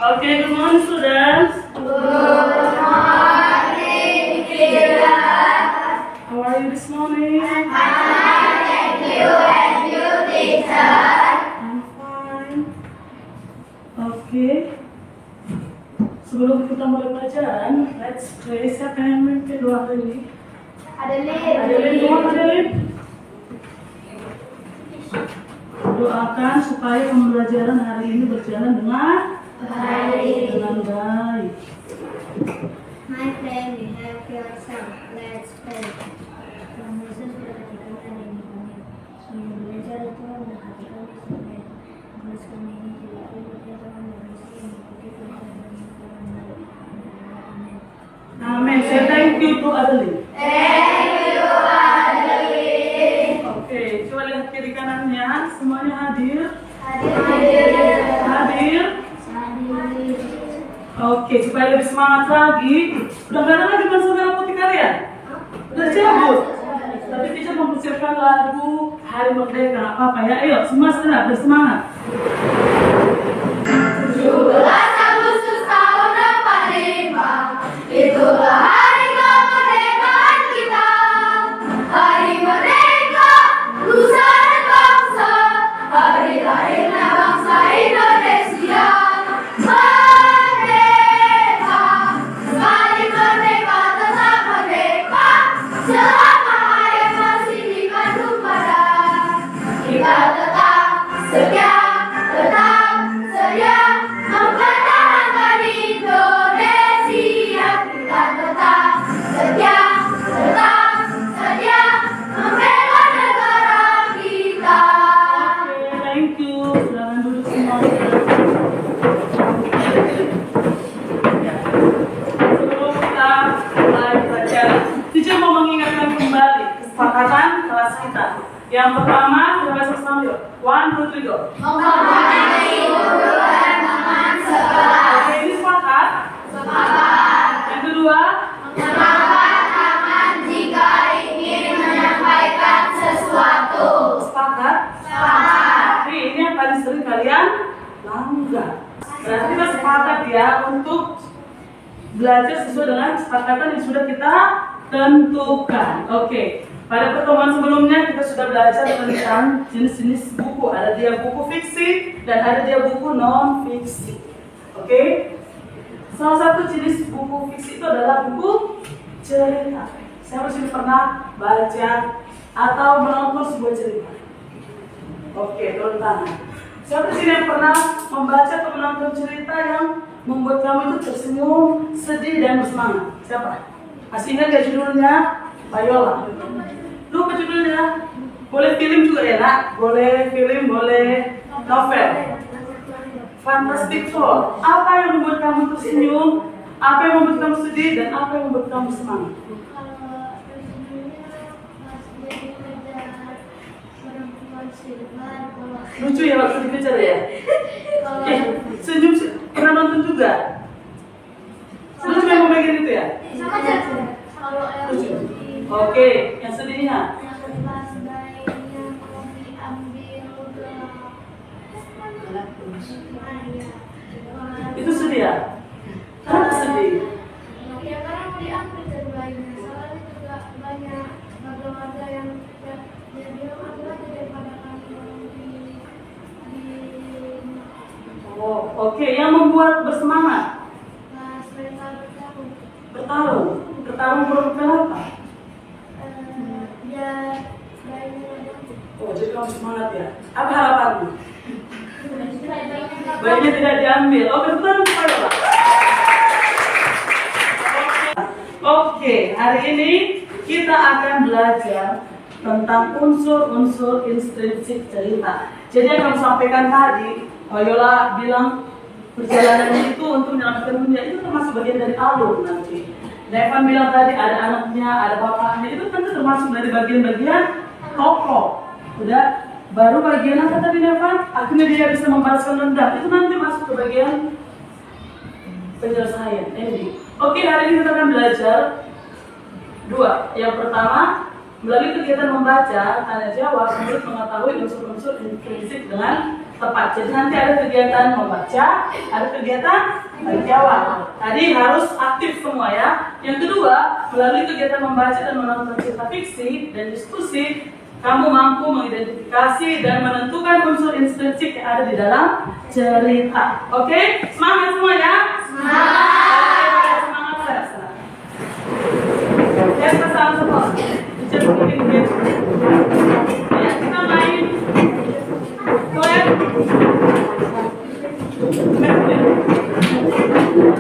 Okay, good morning, students. Good morning, teacher. How are you this morning? Thank you, and you, teacher. I'm fine. Okay. Sebelum kita mulai pelajaran, let's pray. Siapa yang memimpin doa hari ini? Adeline, doa Adeline. Doakan supaya pembelajaran hari ini berjalan dengan baik. My friend, we have yourself. Let's pray. Tuhan Yesus sudah berikan hari ini kami. Semuanya belajar Tuhan memperhatikan sampai tugas kami ini jadi aku berdoa Tuhan berisi mengikuti pelajaran Tuhan baik. Amin. Amin. Say thank you to Adeline. Thank you, Adeline. Oke, coba lihat kiri kanannya. Semuanya hadir. Hadir. Oke, supaya lebih semangat lagi. Udah gak ada lagi ban merah putih kalian? Udah cabut. Tapi teacher mempersiapkan lagu Hari Merdeka. Apa ya? Ayo, semua setelah bersemangat. 17 Agustus tahun 45, itulah hari kemerdekaan kita. Hari merdeka, nusa dan bangsa, hari lahirnya bangsa Indonesia. Merdeka, sekali merdeka tetap merdeka, selama hayat masih dikandung badan. Kita tetap setia, mempertahankan Indonesia. Kita tetap setia, membela negara kita. Oke, thank you. Silakan duduk semua. Ya. Sebelum kita mulai pelajaran, teacher mau mengingatkan kembali kesepakatan kelas kita. Yang pertama, kita bahas bersama yuk. 1, 2, 3, go. Menghormati guru dan teman sekelas. Oke, ini sepakat. Sepakat. Yang kedua, Mengangkat tangan jika ingin menyampaikan sesuatu. sepakat. Sepakat. Tapi ini yang paling sering kalian langgar. Berarti kita sepakat ya untuk belajar sesuai dengan kesepakatan yang sudah kita tentukan. Oke. Pada pertemuan sebelumnya kita sudah belajar tentang jenis-jenis buku. Ada dia buku fiksi dan ada dia buku non fiksi. Oke? Salah satu jenis buku fiksi itu adalah buku cerita. Siapa sih pernah baca atau menonton sebuah cerita? Oke, turun tangan. Siapa sih yang pernah membaca atau menonton cerita yang membuat kamu itu tersenyum, sedih, dan bersemangat? Siapa? Masih ingat gak judulnya? Viola. Lupa judulnya. Boleh film juga ya nak? Boleh film, boleh novel. Fantastic Four. Apa yang membuat kamu tersenyum? Apa yang membuat kamu sedih? Dan apa yang membuat kamu semangat? Lucu ya waktu dikejar ya? Senyum pernah nonton juga? Lucu yang membagian itu ya? Lucu. Oke, yang sedihnya? Itu sedih ya? Kenapa sedih? Ya karena mau diambil dari bayinya, soalnya juga banyak warga-warga yang jadi laki-laki daripada kami di Oh, oke. Yang membuat bersemangat? pas mereka Bertarung. Bertarung berapa? biar bayinya ada. Oh, jadi kamu semangat ya? Apa harapanmu? Bayinya tidak diambil. Oh, bertarung kepada Pak. Oke, hari ini kita akan belajar tentang unsur-unsur intrinsik cerita. Jadi yang kamu sampaikan tadi, Viola bilang perjalanan itu untuk menyelamatkan dunia itu termasuk bagian dari alur nanti. Devan bilang tadi ada anaknya, ada bapaknya, itu tentu termasuk dari bagian-bagian tokoh. Udah, baru bagian apa tadi Devan? Akhirnya dia bisa membalaskan dendam. Itu nanti masuk ke bagian penyelesaian, ending. Oke, hari ini kita akan belajar dua. Yang pertama, melalui kegiatan membaca, tanya jawab, murid mengetahui unsur-unsur intrinsik dengan tepat. Jadi nanti ada kegiatan membaca, ada kegiatan menjawab. Tadi harus aktif semua ya. Yang kedua, melalui kegiatan membaca dan menonton cerita fiksi dan diskusi, kamu mampu mengidentifikasi dan menentukan unsur intrinsik yang ada di dalam cerita. Oke? Semangat semua ya? Semangat! Semangat saya. Ya, kita sama-sama. Ya, kita main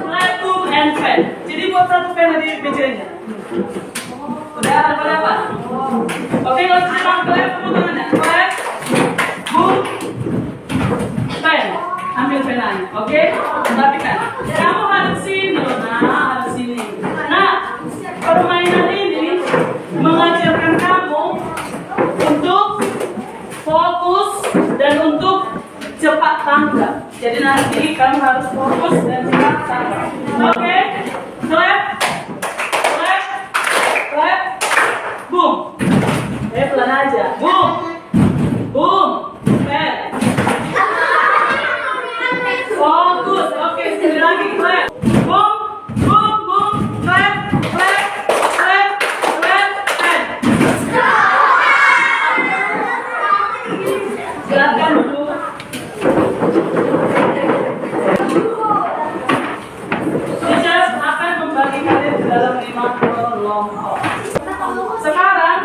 Clap and pen. Jadi buat satu pen di mejanya. Udah ada apa? Oke, kalau kita clap, kamu tangannya. Clap, boom, pen. Ambil penanya, oke? Perhatikan. Kamu harus sini, harus sini. Nah, permainan ini mengajarkan kamu untuk fokus dan untuk cepat tanggap. Jadi nanti kamu harus fokus dan cepat tanggap. Oke? Clap, clap, clap, boom. Pelan aja. Boom, boom, pen. Fokus. Oke, sekali lagi clap. Boom, boom, boom, clap, clap, clap, clap, pen. Silakan duduk. Teacher akan membagi kalian ke dalam 5 kelompok. Sekarang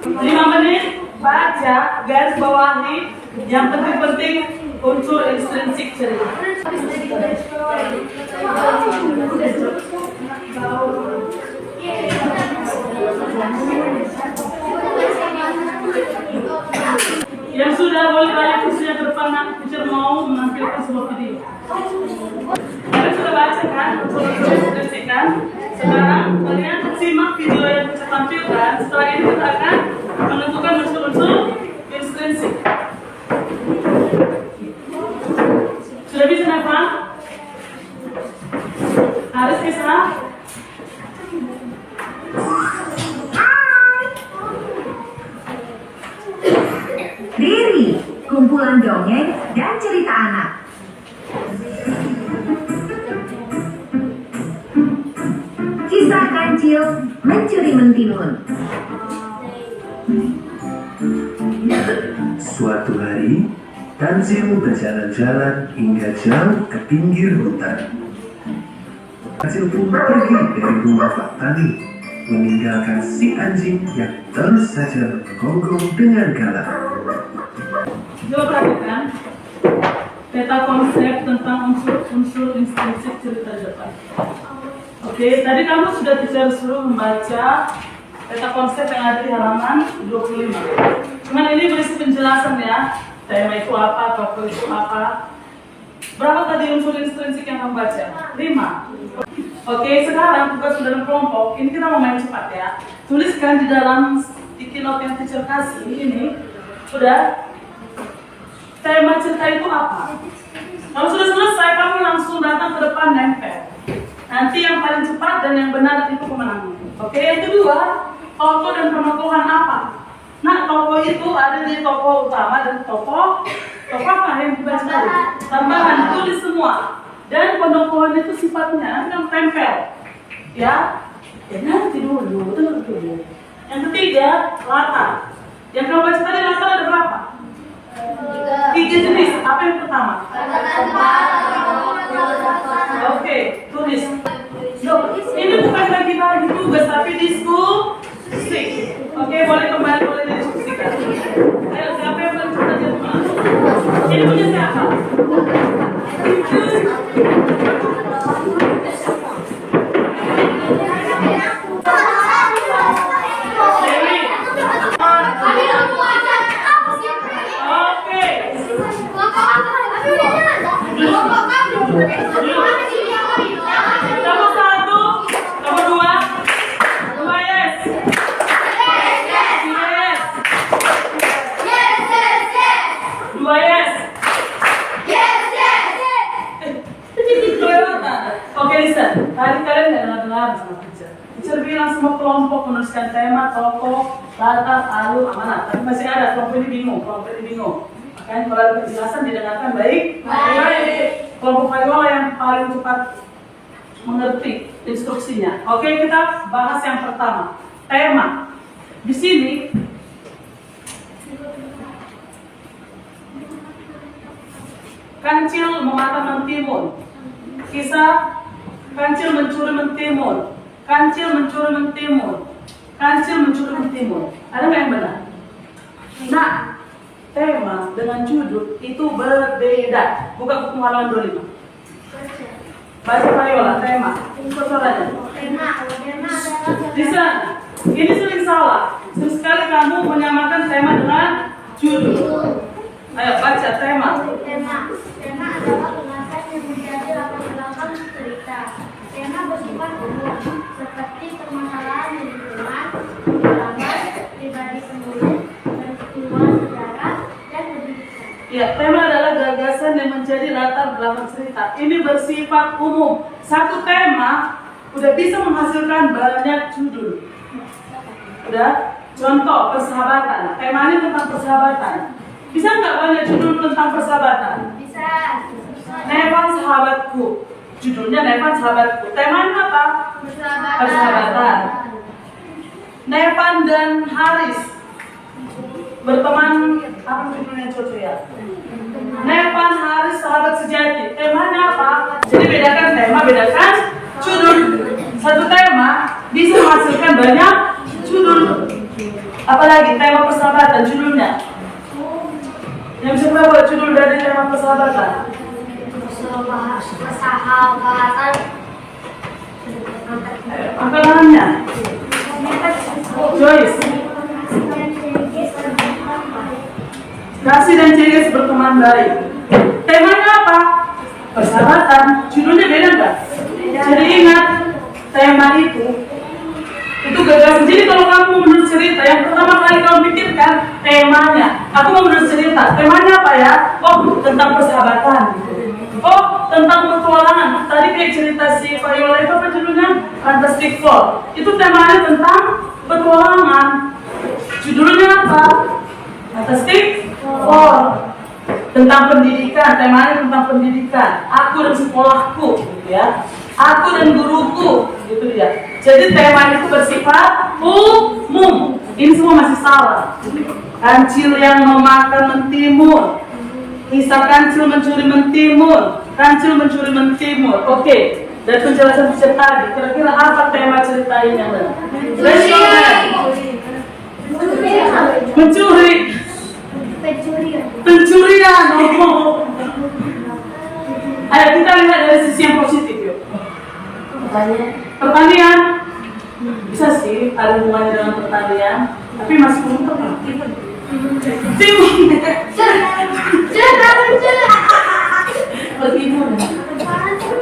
5 menit baca, garis bawahi yang penting-penting unsur intrinsik cerita. Yang sudah boleh balik kursinya ke depan, teacher mau menampilkan sebuah video. Kalian sudah baca kan? Sudah intrinsik kan? Sekarang kalian simak video yang saya tampilkan. Setelah ini kita akan menentukan unsur-unsur intrinsik. Sudah bisa Neva? Harus bisa? Riri, kumpulan dongeng dan cerita anak. Kisah kancil mencuri mentimun. Suatu hari, Kancil berjalan-jalan hingga jauh ke pinggir hutan. Kancil pun pergi dari rumah Pak Tani, meninggalkan si anjing yang terus saja menggonggong dengan galak. Coba perhatikan peta konsep tentang unsur-unsur intrinsik cerita depan. Oke, tadi kamu sudah teacher suruh membaca peta konsep yang ada di halaman 25. Cuman ini berisi penjelasan ya, tema itu apa, tokoh itu apa. Berapa tadi unsur intrinsik yang kamu baca? 5. Oke, sekarang tugas dalam kelompok, ini kita mau main cepat ya. Tuliskan di dalam sticky note yang teacher kasih ini, udah tema cerita itu apa? Kalau sudah selesai, kamu langsung datang ke depan nempel. Nanti yang paling cepat dan yang benar itu pemenangnya. Oke, yang kedua, tokoh dan penokohan apa? Nah, tokoh itu ada di tokoh utama dan tokoh apa yang dibahas tadi? Tambahan, tulis semua. Dan penokohan itu sifatnya nanti kamu tempel. Ya nanti dulu, betul dulu. Yang ketiga, latar. Yang kamu baca tadi latar ada berapa? 3 jenis. Apa yang pertama? Oke, tulis. Loh, ini bukan bagi-bagi tugas, tapi diskusi. Oke, boleh kembali, boleh didiskusikan. Ayo, siapa yang paling cepat jadi pemenang? Ini punya siapa? Kamu 1, kamu 2, 2 yes. 3 yes. 2 yes. Oke, listen. Tadi kalian nggak dengar sama teacher. Teacher bilang semua kelompok menuliskan tema, tokoh, latar, alur, amanat. Tapi masih ada kelompok ini bingung, Makanya kalau ada penjelasan didengarkan baik. Kelompok Payola yang paling cepat mengerti instruksinya. Oke, kita bahas yang pertama. Tema. Di sini kancil memakan mentimun. Kisah kancil mencuri mentimun. Kancil mencuri mentimun. Kancil mencuri mentimun. Ada nggak yang benar? Nah, tema dengan judul itu berbeda. Buka buku halaman 25. Baca Payola, tema. Suaranya. Di sana. Ini sering salah. Sering sekali kamu menyamakan tema dengan judul. Ayo baca tema. Tema adalah pengantar yang menjadi latar belakang cerita. Tema bersifat umum, seperti permasalahan di lingkungan, pengalaman, pribadi penulis, peristiwa sejarah, dan pendidikan. Ya, tema adalah gagasan yang menjadi latar belakang cerita. Ini bersifat umum. Satu tema udah bisa menghasilkan banyak judul. Udah, contoh persahabatan. Temanya tentang persahabatan. Bisa nggak banyak judul tentang persahabatan? Bisa. Nevan sahabatku. Judulnya Nevan sahabatku. Temanya apa? Persahabatan. Nevan dan Haris berteman. Apa judulnya cocok ya? Nevan Haris sahabat sejati. Temanya apa? Jadi bedakan tema, bedakan judul. Satu tema bisa menghasilkan banyak judul. Apalagi tema persahabatan judulnya. Yang bisa buat judul dari tema persahabatan? Persahabatan. Apa namanya? Joyce. Kasih dan Ceges berteman baik. Temanya apa? Persahabatan. Judulnya beda nggak? Jadi ingat tema itu gagasan. Jadi kalau kamu menulis cerita, yang pertama kali kamu pikirkan temanya. Aku mau menulis cerita. Temanya apa ya? Oh, tentang persahabatan. Oh, tentang petualangan. Tadi kayak cerita si Payola itu apa judulnya? Fantastic Four. Itu temanya tentang petualangan. Judulnya apa? Fantastic Four. Tentang pendidikan. Temanya tentang pendidikan. Aku dan sekolahku, gitu ya. Aku dan guruku, gitu dia. Jadi tema itu bersifat umum. Ini semua masih salah. Kancil yang memakan mentimun. Kisah kancil mencuri mentimun. Kancil mencuri mentimun. Oke. Dari penjelasan teacher tadi, kira-kira apa tema cerita ini yang benar? Mencuri. Pencurian. Oh. Ayo kita lihat dari sisi yang positif yuk. Pertanian. Bisa sih ada hubungannya dengan pertanian, tapi masih belum tepat. Timun.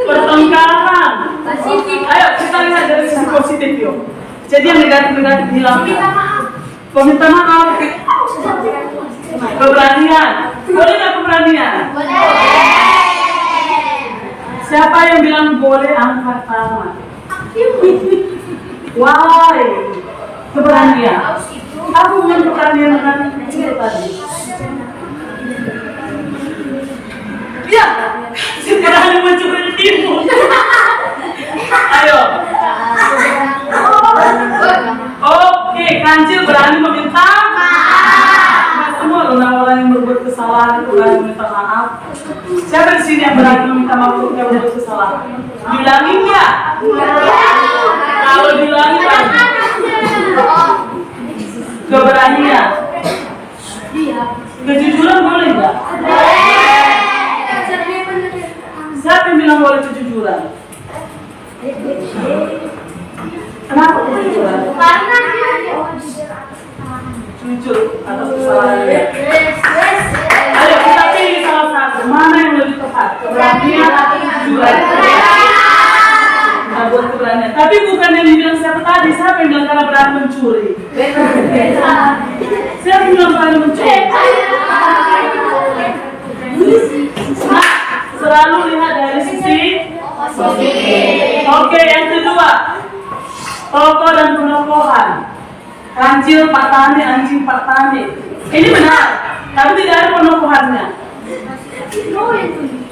Pertengkaran. Ayo kita lihat dari sisi positif yuk. Jadi yang negatif-negatif hilangkan. Meminta maaf. Keberanian. Boleh nggak keberanian? Siapa yang bilang boleh angkat tangan? Why? Keberanian. Aku ingin keberanian dengan itu tadi. Iya, si berani mencuri timun. Ayo. Oke, kancil berani meminta maaf. Semua orang-orang yang berbuat kesalahan itu berani meminta maaf. Siapa di sini yang berani meminta maaf untuk yang berbuat kesalahan? Bilangin ya. Kalau bilangin lagi. Keberanian. Kejujuran boleh nggak? Siapa yang bilang boleh kejujuran? Kenapa kejujuran? Jujur atas kesalahannya. Ayo kita pilih salah satu. Mana yang lebih tepat? Keberanian atau kejujuran? Nah, buat keberanian. Tapi bukan yang dibilang siapa tadi. Siapa yang bilang karena berani mencuri? Siapa yang bilang berani mencuri? Nah, selalu lihat dari sisi positif. Oke, yang kedua, tokoh dan penokohan. Kancil Pak Tani, anjing Pak Tani. Ini benar. tapi tidak ada penokohannya.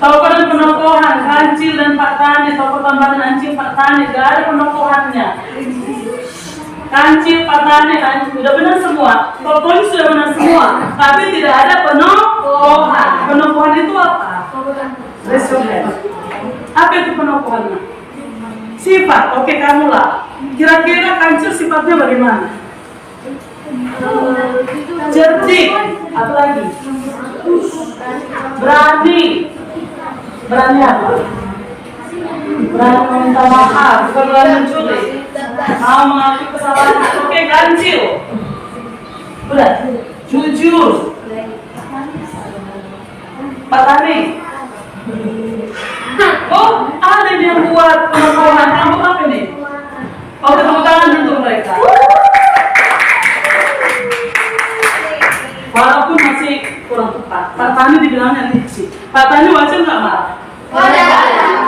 Tahu kan penokohan kancil dan Pak Tani, tahu tambahan anjing Pak Tani, tidak ada penokohannya. Kancil, Pak Tani, anjing sudah benar semua, pokoknya sudah benar semua, tapi tidak ada penokohan. Penokohan itu apa? Resumen. Apa itu penokohannya? Sifat, oke kamu lah. Kira-kira kancil sifatnya bagaimana? Cerdik, apa lagi? Berani. Berani apa? Berani meminta maaf, bukan berani mencuri. Mau mengakui kesalahan. Oke, kancil. Udah, jujur. Pak Tani. Oh, ada yang buat penokohan. Kamu apa nih? Oh, tepuk tangan untuk mereka. Walaupun masih kurang tepat. Pak Tani dibilangnya licik. Pak Tani wajar nggak marah? Wajar.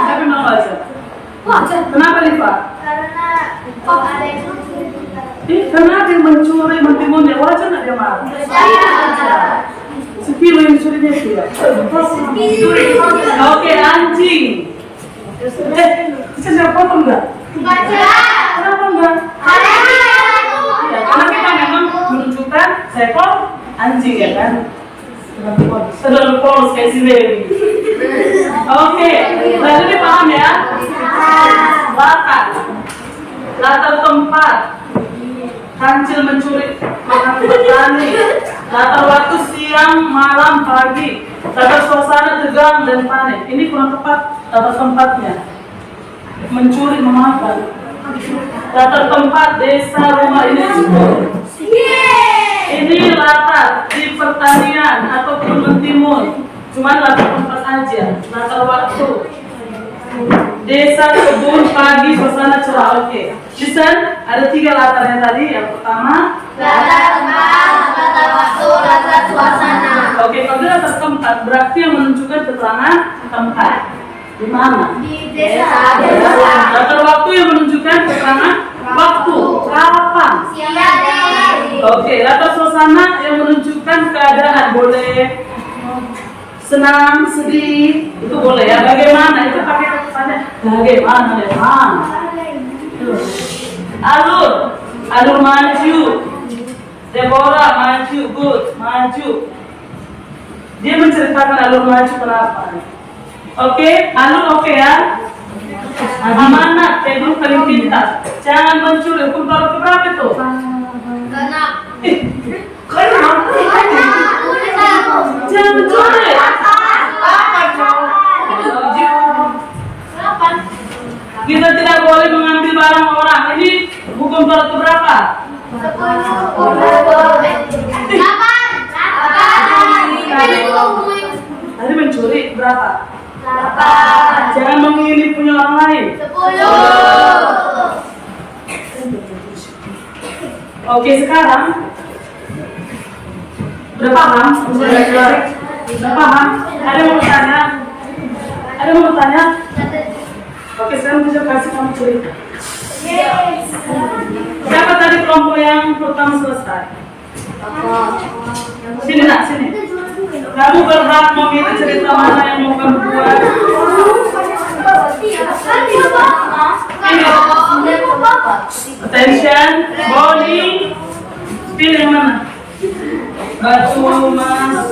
Tapi memang wajar. Wajar. Kenapa nih Pak? Karena ada yang mencuri. Karena ada yang mencuri, mentimun dia wajar nggak dia marah? Wajar. Sekilo yang curinya itu ya. Oke, anjing. Bisa potong nggak? Wajar. Kenapa nggak? Ya, karena kita memang menunjukkan seekor anjing ya kan. Terlalu polos kayak si Lewi. Oke, berarti dipaham ya? Latar tempat kancil mencuri makan petani, latar waktu siang, malam, pagi, latar suasana tegang dan panik. Ini kurang tepat latar tempatnya. Mencuri, memakan. Latar tempat desa rumah ini disebut. Ini latar di pertanian ataupun mentimun. Cuman latar tempat aja. Latar waktu desa, kebun, pagi, suasana cerah. Oke. Listen, ada 3 latarnya tadi. Yang pertama Latar tempat, latar waktu, latar suasana. Oke, kalau dia latar tempat berarti yang menunjukkan keterangan tempat. Di mana? Di desa. Latar waktu yang menunjukkan keterangan waktu. Kapan? Siang hari. Oke, latar suasana yang menunjukkan keadaan. Boleh senang, sedih, itu boleh ya. Bagaimana? Itu pakai tanya. Bagaimana? Alur maju. Deborah maju, good, maju. Dia menceritakan alur maju kenapa. Oke, alur oke ya. Amanat, Pedro paling pintar. Jangan mencuri. Hukum Taurat berapa itu? Genap. Jangan mencuri. Kita tidak boleh mengambil barang orang. Ini hukum Taurat berapa? 8. Tadi mencuri berapa? 8. Jangan mengingini punya orang lain. 10. Oke, sekarang udah paham? Udah paham? Ada yang mau bertanya? Ada yang mau bertanya? Oke, sekarang bisa kasih kamu cerita. Siapa tadi kelompok yang pertama selesai? Sini nak, sini. Kamu berhak memilih cerita mana yang mau kamu buat. Attention, Bonnie. Pilih yang mana? Batu mas.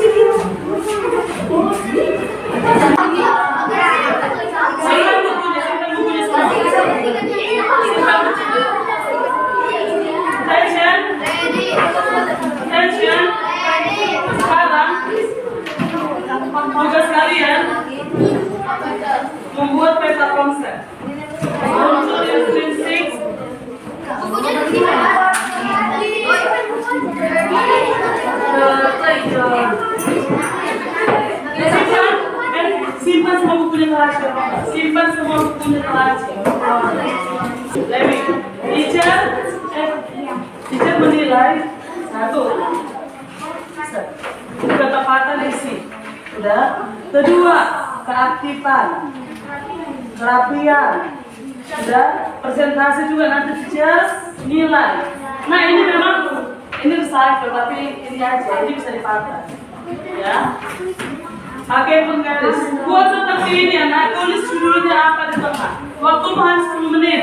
Simpan bukunya semua. Attention, attention. Sekarang tugas kalian membuat peta konsep. Muncul di screen 6. Simpan semua bukunya terakhir. Simpan semua bukunya terakhir. Lewi, teacher menilai 1. Ketepatan isi. Sudah. Kedua, keaktifan, kerapian. Sudah. Presentasi juga nanti teacher nilai. Nah ini memang ini recycle tapi ini aja ini bisa dipakai. Ya. Pakai penggaris. Buat seperti ini anak, tulis judulnya apa di tengah. Waktu hanya 10 menit.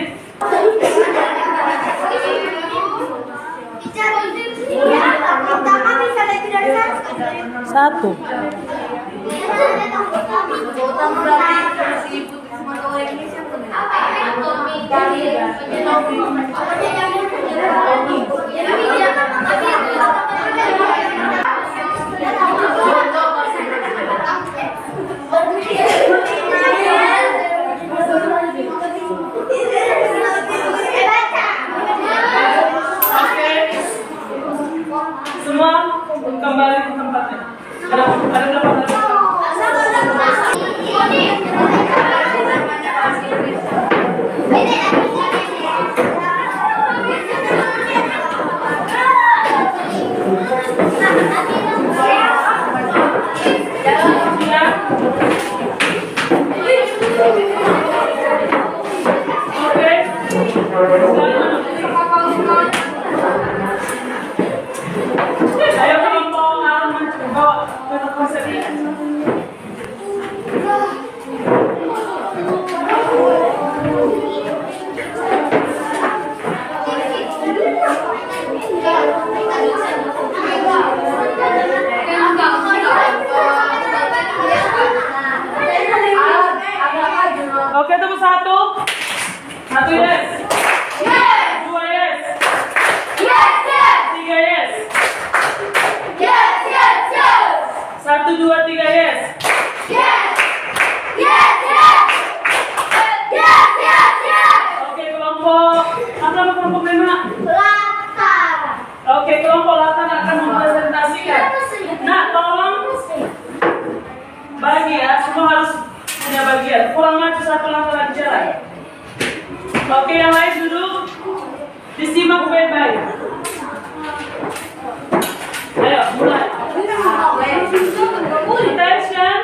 Satu. Semua kembali ke tempatnya. Ada berapa? Ayo kelompok lawan mencoba konsep ini. Oke, tepuk satu. Satu yes. Dua yes. Tiga yes. Satu, dua, tiga yes. Oke, kelompok. Apa nama kelompok 5? Oke, kelompok latar akan mempresentasikan. Nah, tolong bagi ya, semua harus punya bagian. Kurang maju satu langkah lagi jalan. Oke, yang lain duduk. Disimak baik-baik. Ayo, mulai. Attention.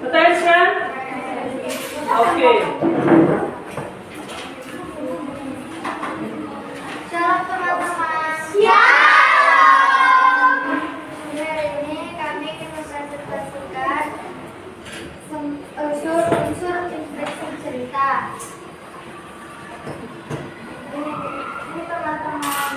Attention. Oke. Shalom teman-teman. Hari ini kami akan mempresentasikan unsur inspirasi cerita. Ini teman-teman.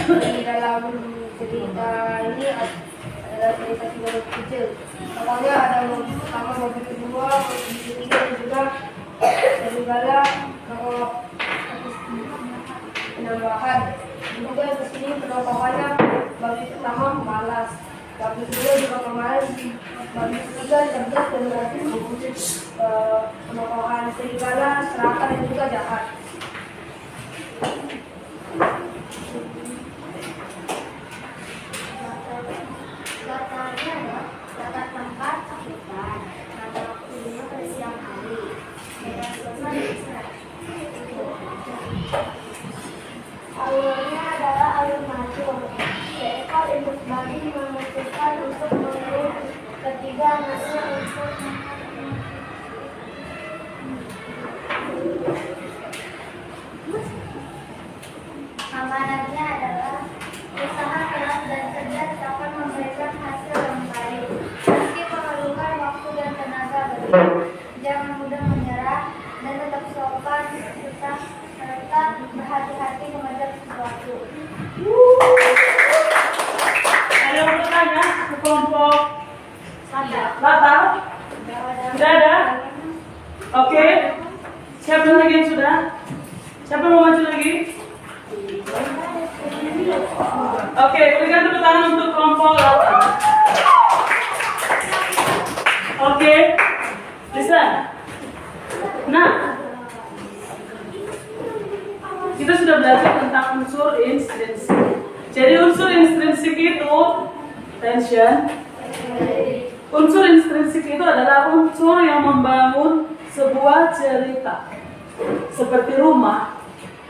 Di dalam cerita ini adalah cerita 3 mobil kecil. Awalnya ada pertama mobil kedua, mobil ketiga dan juga serigala penambahan. Juga di sini penambahannya babi pertama malas, babi kedua juga pemalas, babi ketiga cerdas dan berarti penambahan serigala serakah dan juga jahat. Latarnya adalah latar tempat cakupan. Pada waktunya pada siang hari. Medan sosial dan istirahat. Alurnya adalah alur maju. Seekor induk babi memutuskan untuk membunuh ketiga anaknya untuk amanatnya adalah usaha keras dan cerdas dapat memberikan hasil yang baik. Meski memerlukan waktu dan tenaga berlebih, jangan mudah menyerah dan tetap sopan, serta berhati-hati mengejar sesuatu. Ada yang bertanya ke kelompok latar? Tidak ada? Oke. Siapa lagi yang sudah? Siapa mau maju lagi? Oke, berikan tepuk tangan untuk kelompok latar. Oke, listen. Nah, kita sudah belajar tentang unsur intrinsik. Jadi unsur intrinsik itu, attention. Unsur intrinsik itu adalah unsur yang membangun sebuah cerita. Seperti rumah.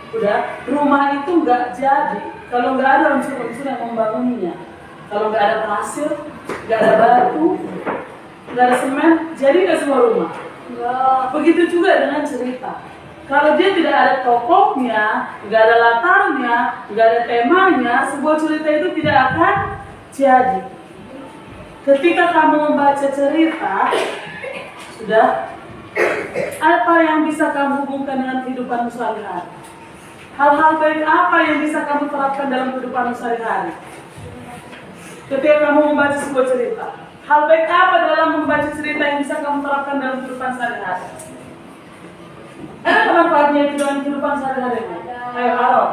Udah, rumah itu nggak jadi kalau nggak ada unsur-unsur yang membangunnya. Kalau nggak ada pasir, nggak ada batu, nggak ada semen, jadi nggak semua rumah. Begitu juga dengan cerita. Kalau dia tidak ada tokohnya, nggak ada latarnya, nggak ada temanya, sebuah cerita itu tidak akan jadi. Ketika kamu membaca cerita, sudah apa yang bisa kamu hubungkan dengan kehidupan sehari-hari? Hal-hal baik apa yang bisa kamu terapkan dalam kehidupan sehari-hari? Ketika kamu membaca sebuah cerita, hal baik apa dalam membaca cerita yang bisa kamu terapkan dalam kehidupan sehari-hari? Ada manfaatnya itu dalam kehidupan sehari-hari? Ayo, Aaron.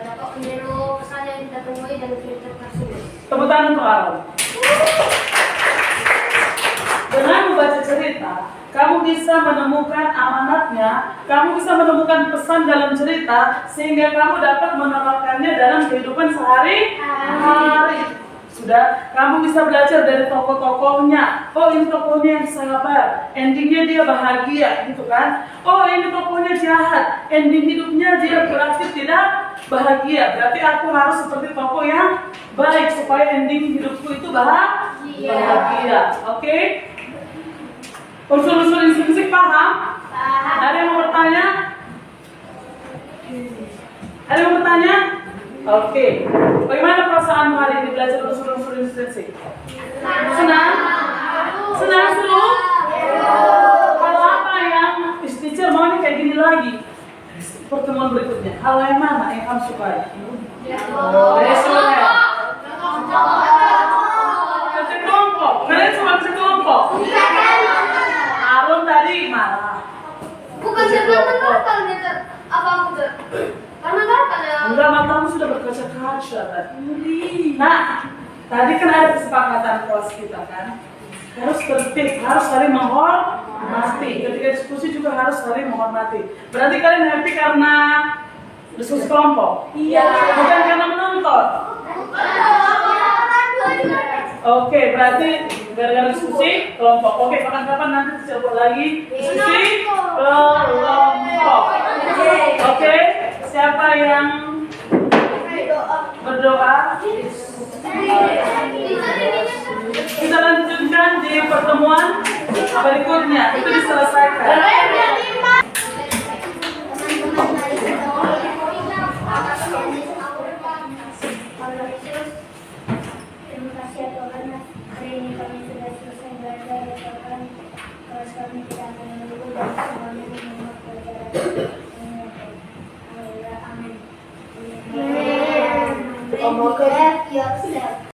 Dapat meniru pesan yang kita temui dalam cerita tersebut. Tepuk tangan untuk Aaron. Dengan membaca cerita, kamu bisa menemukan amanatnya, kamu bisa menemukan pesan dalam cerita, sehingga kamu dapat menerapkannya dalam kehidupan sehari-hari. Sudah, kamu bisa belajar dari tokoh-tokohnya. Oh, ini tokohnya yang sabar, endingnya dia bahagia, gitu kan? Oh, ini tokohnya jahat, ending hidupnya dia berarti tidak bahagia. Berarti aku harus seperti tokoh yang baik supaya ending hidupku itu bahagia. Oke? Unsur-unsur intrinsik paham? Ada yang mau bertanya? Ada yang mau bertanya? Oke. Bagaimana perasaanmu hari ini belajar unsur-unsur intrinsik? Senang? Senang seru? Kalau apa yang teacher mau nih kayak gini lagi? Pertemuan berikutnya. Hal yang mana yang kamu sukai? Kerja kelompok. Kalian cuma kerja kelompok. Aaron tadi marah. Bukan sebenarnya kalau apa aku tuh? Karena kan ada. Enggak, matamu sudah berkaca-kaca tadi. Nah, tadi kan ada kesepakatan kelas kita kan, harus tertib, harus saling menghormati. Ketika diskusi juga harus saling menghormati. Berarti kalian happy karena diskusi kelompok? Iya. Bukan karena menonton? Oke, berarti gara-gara diskusi kelompok. Oke, kapan-kapan nanti kita buat lagi diskusi kelompok. Oke, siapa yang berdoa? Kita lanjutkan di pertemuan berikutnya. Itu diselesaikan.